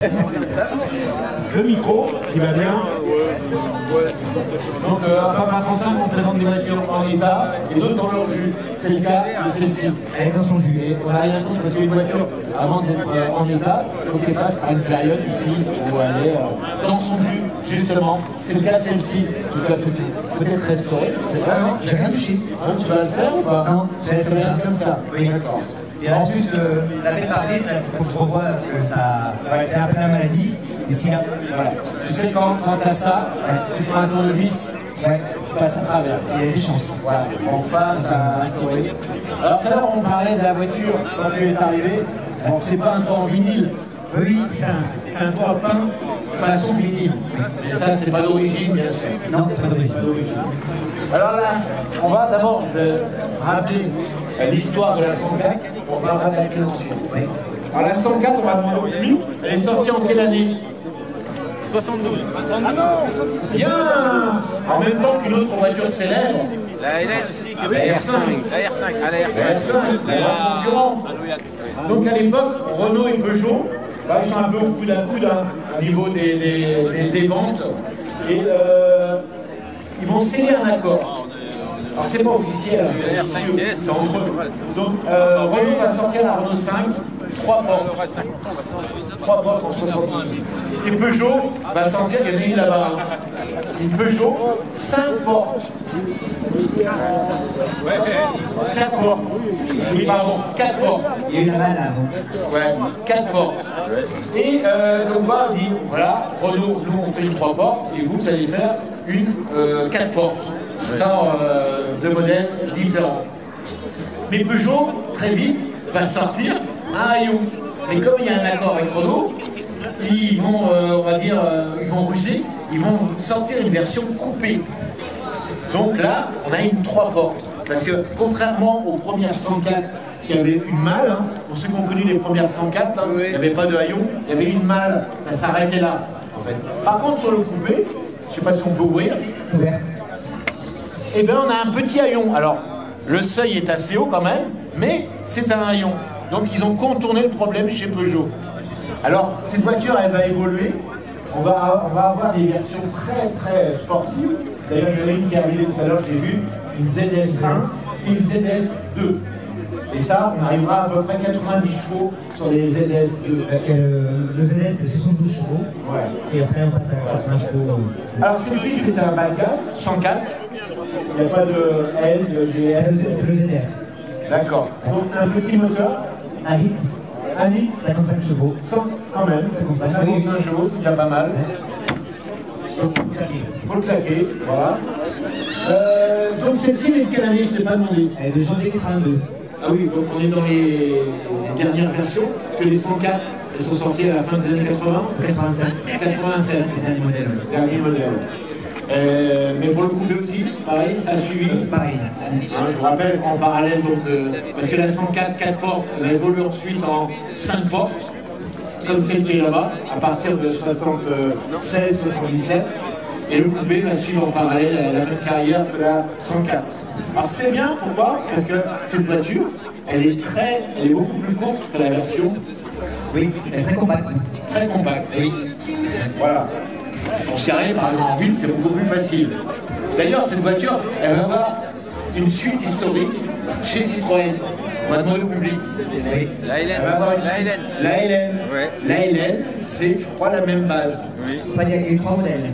Le micro qui va bien. Donc à Papa 35 on présente des voitures en état et d'autres dans leur jus. C'est le cas de celle-ci. Elle est dans son jus. Et on n'a rien contre parce qu'une voiture, avant d'être en état, il faut qu'elle passe par une période ici où elle est dans son jus, justement. C'est le cas de celle-ci. Tu vas peut-être restaurer. Ah non, j'ai rien touché. Hein, tu vas le faire ou pas? Non, ça va être comme ça. Oui. D'accord. Et alors juste, la fête parler, il faut que je revoie que ça, c'est après la maladie. Et si là, voilà. Tu sais quand tu as ça, tu prends un tournevis, ouais, tu passes à travers. il y a des chances. Voilà, en face à restaurer. Alors tout à l'heure on parlait de la voiture quand tu es arrivé. Bon, c'est pas un toit en vinyle. Oui, C'est un toit peint façon vinyle. Et ça c'est pas d'origine bien sûr. non, c'est pas d'origine. Alors là, on va d'abord rappeler l'histoire de la 104. On va rappeler ensuite. Oui. Alors la 104, on va demander au public. Elle est sortie en quelle année? 72. Ah non! Bien! En même temps qu'une autre voiture célèbre. La LN, La R5. La R5, La R5, la concurrente. Donc à l'époque, Renault et Peugeot, bah, ils sont un peu au coude à coude hein, au niveau des ventes. Et ils vont sceller un accord. Alors c'est pas officiel, c'est entre eux. Donc Renault va sortir la Renault 5, 3 portes. 3 portes en 72. Et Peugeot va sortir, il y en a une là-bas. Une Peugeot, 5 portes. 4 portes. Oui, pardon, 4 portes. Il y a eu la balle avant. Ouais, 4 portes. Et comme quoi, on dit, voilà, Renault, nous on fait une 3 portes, et vous allez faire une 4 portes. Ça, deux modèles différents. Mais Peugeot, très vite, va sortir un haillon. Et comme il y a un accord avec Renault, ils vont, on va dire, ils vont ruser, ils vont sortir une version coupée. Donc là, on a une 3 portes. Parce que contrairement aux premières 104 qui avaient une malle, hein, pour ceux qui ont connu les premières 104, hein, il n'y avait pas de haillon, il y avait une malle, ça s'arrêtait là. En fait. Par contre, sur le coupé, je ne sais pas si on peut ouvrir, eh bien on a un petit haillon. Alors, le seuil est assez haut quand même, mais c'est un haillon. Donc ils ont contourné le problème chez Peugeot. Alors, cette voiture, elle va évoluer. On va avoir des versions très très sportives. D'ailleurs, il y en a une qui est arrivée tout à l'heure, je l'ai vue, une ZS1 et une ZS2. Et ça, on arrivera à peu près 90 chevaux sur les ZS2. Le ZS, c'est 72 chevaux. Ouais. Et après, on passe à 80 chevaux. Alors, celui-ci, c'est un Balkan 104. Il n'y a pas de L, de GL. C'est le ZR. D'accord. Donc, un petit moteur. 1 litre, 1 litre, 55 chevaux. quand même, c'est comme ça. 55 chevaux, c'est déjà pas mal. Il faut le claquer, voilà. Donc celle-ci, elle est de quelle année? Je ne t'ai pas demandé. Elle est de janvier 82. Ah oui, donc on est dans les dernières versions, parce que les 104, elles sont sorties à la fin des années 80. 87. 87. C'est le dernier modèle. Dernier modèle. Mais pour le coupé aussi, pareil, ça a suivi. Pareil. Hein, je vous rappelle en parallèle, donc, parce que la 104, 4 portes, elle a évolué ensuite en 5 portes, comme celle qui est là-bas, à partir de 76, 77. Et le coupé va suivre en parallèle la même carrière que la 104. Alors c'était bien, pourquoi? Parce que cette voiture, elle est beaucoup plus courte que la version. Oui, elle est très compacte. Très compacte. Oui. Voilà. Pour se carrer, par exemple, en ville, c'est beaucoup plus facile. D'ailleurs, cette voiture, elle va avoir une suite historique chez Citroën. On va demander au public. Oui. La LN. Elle va avoir une La suite. LN. La LN. Ouais. La LN, c'est, je crois, la même base. Oui. Enfin, il y a eu 3 modèles.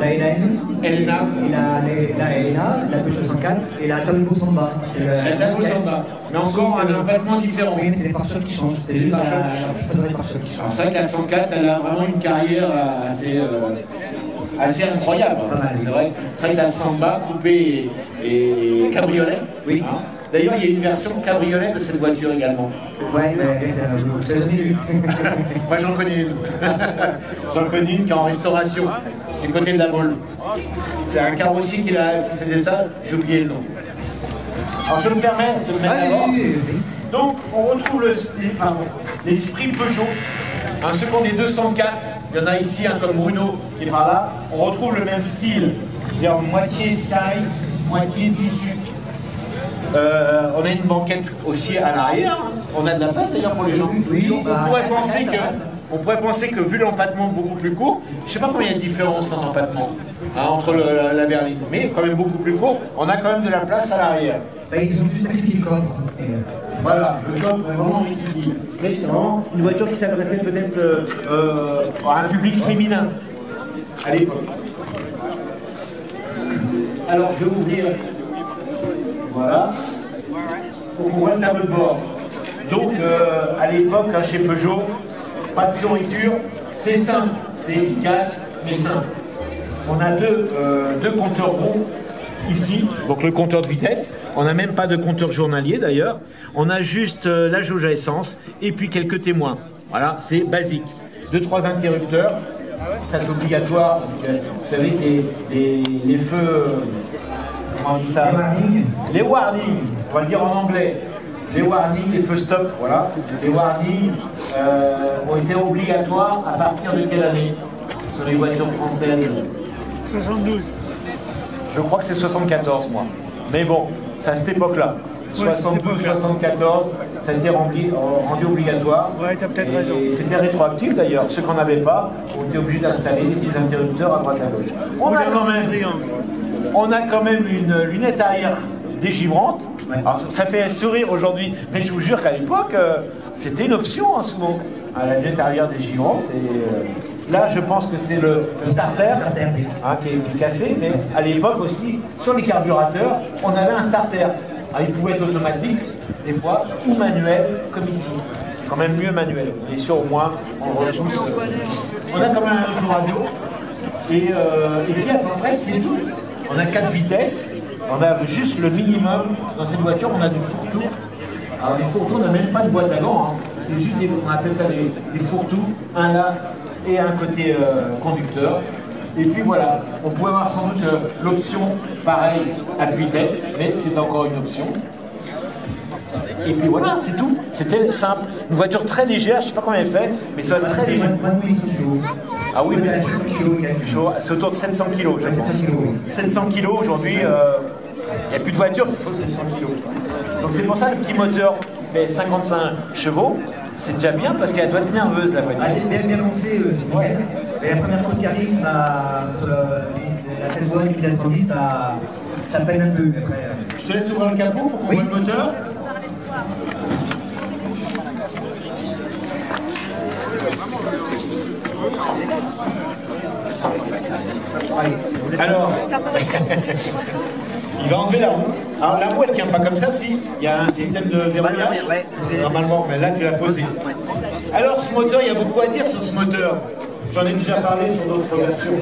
La LN, Elena. la Elena, la Peugeot 104 et la Talbot Samba. La Talbot Samba. Mais encore un vêtement différent. Oui, mais c'est les pare-chocs qui changent. C'est juste la façon des pare-chocs qui Alors changent. c'est vrai que la 104, elle a vraiment une carrière assez incroyable. Pas mal. C'est vrai que la Samba coupée et cabriolet. Oui. Hein. D'ailleurs, il y a une version cabriolet de cette voiture également. Ouais, mais je l'ai jamais vu. Moi, j'en connais une. J'en connais une qui est en restauration, du côté de la Baule. C'est un carrossier qui faisait ça, j'ai oublié le nom. Alors, je me permets de le mettre d'abord. Donc, on retrouve l'esprit Peugeot. Hein, ceux qui ont des 204, il y en a ici un comme Bruno qui est par là. On retrouve le même style, c'est-à-dire moitié sky, moitié tissu. On a une banquette aussi à l'arrière. On a de la place d'ailleurs pour les gens. Oui, On pourrait penser que on pourrait penser que vu l'empattement beaucoup plus court, je ne sais pas combien il y a de différence en empattement hein, entre la berline, mais quand même beaucoup plus court, on a quand même de la place à l'arrière. Ils ont juste sacrifié le coffre. Voilà, le coffre est vraiment étudié. Mais c'est vraiment une voiture qui s'adressait peut-être à un public féminin à l'époque. Alors je vais ouvrir, voilà, pour qu'on voit le tableau de bord. Donc à l'époque, hein, chez Peugeot, pas de fioriture, c'est simple, c'est efficace, mais simple. On a deux compteurs ronds ici, donc le compteur de vitesse. On n'a même pas de compteur journalier d'ailleurs. On a juste la jauge à essence et puis quelques témoins. Voilà, c'est basique. 2-3 interrupteurs, ça c'est obligatoire parce que vous savez que les feux, comment on dit ça ? Les warnings, on va le dire en anglais. Les warnings, les feux stop, voilà. Les warnings ont été obligatoires à partir de quelle année sur les voitures françaises ? 72. Je crois que c'est 74, moi. Mais bon, c'est à cette époque-là. 72, 74, ça a été rendu obligatoire. Ouais, t'as peut-être raison. Et c'était rétroactif d'ailleurs. Ceux qu'on n'avait pas ont été obligés d'installer des petits interrupteurs à droite à gauche. On a quand même une lunette arrière dégivrante. Alors, ça fait sourire aujourd'hui, mais je vous jure qu'à l'époque, c'était une option hein, souvent. La lunette arrière dégivrante. Et là, je pense que c'est le starter hein, qui est cassé, mais à l'époque aussi, sur les carburateurs, on avait un starter. Alors, il pouvait être automatique, des fois, ou manuel, comme ici. C'est quand même mieux manuel. Et sûr, au moins, on repousse. On a quand même un autoradio. Et puis après, c'est tout. On a 4 vitesses. On a juste le minimum. Dans cette voiture, on a du fourre-tout. Alors, les fourre-tout, on n'a même pas de boîte à gants. Hein. C'est juste on appelle ça des fourre-tout. Un là et un côté conducteur. Et puis voilà, on pouvait avoir sans doute l'option pareil appui-tête, mais c'est encore une option. Et puis voilà, c'est tout. C'était simple. Une voiture très légère, je ne sais pas combien elle fait, mais ça va être très léger. Ah oui, mais c'est autour de 700 kg, je pense. 700 kg aujourd'hui, il n'y a plus de voiture qui faut 700 kg. Donc c'est pour ça le petit moteur qui fait 55 chevaux, c'est déjà bien parce qu'elle doit être nerveuse la voiture. Elle est bien lancée, mais la première côte qui arrive sur la tête droite du vitesse 110, ça peine un peu. Après. Je te laisse ouvrir le capot pour qu'on voit le moteur. Alors, il va enlever la roue. Alors la roue elle tient pas comme ça, si. Il y a un système de verrouillage, normalement, mais là tu l'as posé. Alors ce moteur, il y a beaucoup à dire sur ce moteur. J'en ai déjà parlé sur d'autres versions.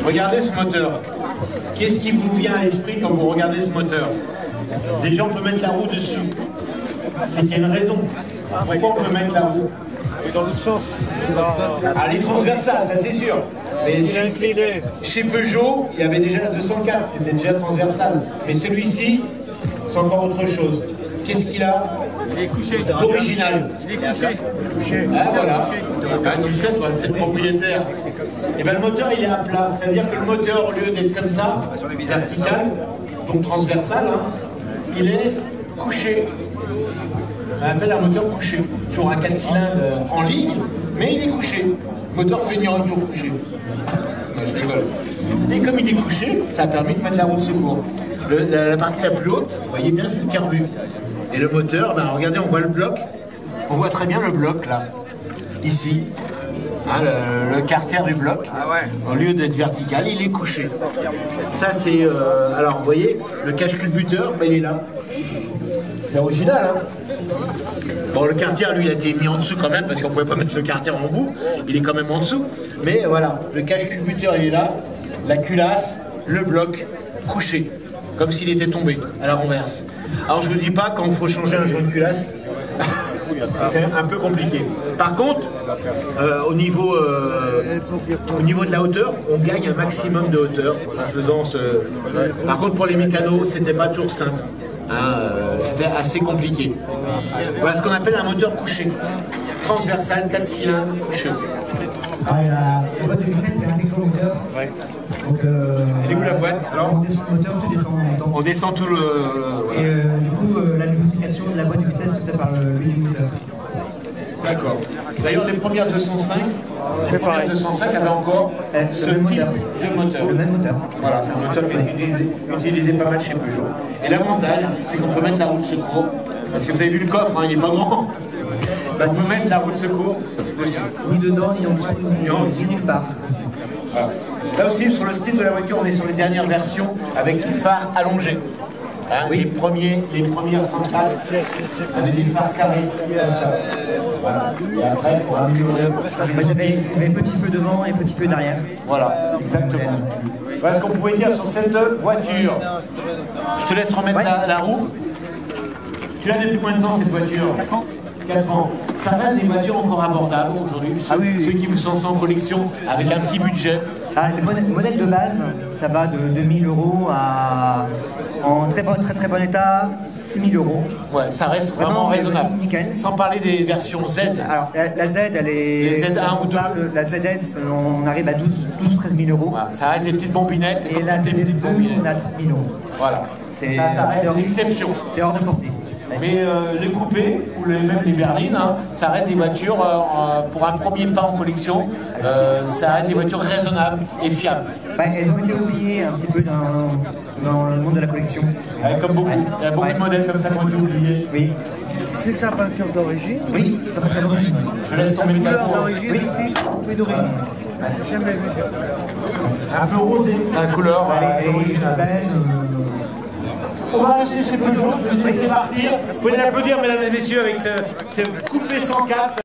Regardez ce moteur. Qu'est-ce qui vous vient à l'esprit quand vous regardez ce moteur? Déjà on peut mettre la roue dessus. C'est qu'il y a une raison. Pourquoi on peut mettre la roue? Dans l'autre sens. Ah, les transversales, ça c'est sûr. Mais chez Peugeot, il y avait déjà la 204, c'était déjà transversal. Mais celui-ci, c'est encore autre chose. Qu'est-ce qu'il a? Il est couché. Original. Il est couché. Ah voilà. C'est le propriétaire. Et bien le moteur il est à plat. C'est-à-dire que le moteur, au lieu d'être comme ça, vertical, donc transversal, hein, il est couché. On appelle un moteur couché. Toujours un 4 cylindres en ligne, mais il est couché. Le moteur fait une toujours couché. Je rigole. Et comme il est couché, ça a permis de mettre la roue de secours. La partie la plus haute, vous voyez bien, c'est le carbu. Et le moteur, ben, regardez, on voit le bloc. On voit très bien le bloc là, ici. Hein, le carter du bloc. Ah ouais. Au lieu d'être vertical, il est couché. Ça c'est... alors vous voyez, le cache-culbuteur, ben, il est là. C'est original, hein. Bon, le carter, lui, il a été mis en dessous quand même, parce qu'on ne pouvait pas mettre le carter en bout. Il est quand même en dessous. Mais voilà, le cache-culbuteur, il est là. La culasse, le bloc, couché. Comme s'il était tombé, à la renverse. Alors, je ne vous dis pas, quand il faut changer un joint de culasse, c'est un peu compliqué. Par contre, au niveau de la hauteur, on gagne un maximum de hauteur en faisant ce... Par contre, pour les mécanos, c'était pas toujours simple. Hein, c'était assez compliqué. Voilà ce qu'on appelle un moteur couché. Transversal, 4 cylindres, couché. Ah, la boîte de vitesse, c'est un technomoteur. Ouais. Donc, elle est où la boîte alors? On descend le moteur, tu descends en même temps. On descend tout le... Et du coup, la lubrification de la boîte de vitesse se fait par l'huile moteur. D'accord. D'ailleurs, les premières 205, C'est pareil. 205 avaient encore ce le même type moteur. de moteur. Le même moteur. Voilà, c'est un moteur qui est utilisé pas mal chez Peugeot. Et l'avantage, c'est qu'on peut mettre la roue de secours. Parce que vous avez vu le coffre, hein, il n'est pas grand. On peut mettre la roue de secours dessus. Ni dedans, ni en dessous, ni nulle part. Voilà. Là aussi, sur le style de la voiture, on est sur les dernières versions avec les phares allongés. Hein, les premières centrales avaient des phares carrés. Voilà. Et après, pour améliorer. Il y avait petit feu devant et petit feu derrière. Voilà, exactement. Voilà ce qu'on pouvait dire sur cette voiture. Je te laisse remettre la roue. Tu l'as depuis combien de temps cette voiture? 4 ans. 4 ans. Ça reste des voitures encore abordables aujourd'hui. Ah oui, oui. Ceux qui vous sont en collection avec un petit budget. Ah, le modèle de base, ça va de 2000 € à, en très bon état, 6000 €. Ouais, ça reste vraiment raisonnable. Nickel. Sans parler des versions Z. Alors, la Z, elle est... Les Z1 ou 2. La ZS, on arrive à 12-13 000 €. Voilà, ça reste des petites bombinettes. Et la des ZS2, petites bombinettes. on a 30 000 €. Voilà. Ça reste une exception. C'est hors de portée. Mais les coupés, ou même les berlines, hein, ça reste des voitures, pour un premier pas en collection, ça reste des voitures raisonnables et fiables. Elles ont été oubliées un petit peu dans le monde de la collection. Comme beaucoup. Il y a beaucoup de modèles comme ça qui ont été oubliés. Oui. C'est sa peinture d'origine. Oui, ça fait très d'origine. Je laisse tomber le Couleur capot. d'origine Oui. aussi. Tout est d'origine. Jamais vu ça. Un peu rosé, la couleur Et originale. beige, On va lâcher chez Peugeot, je vais laisser partir. Vous pouvez l'applaudir, mesdames et messieurs, avec ce coupé 104.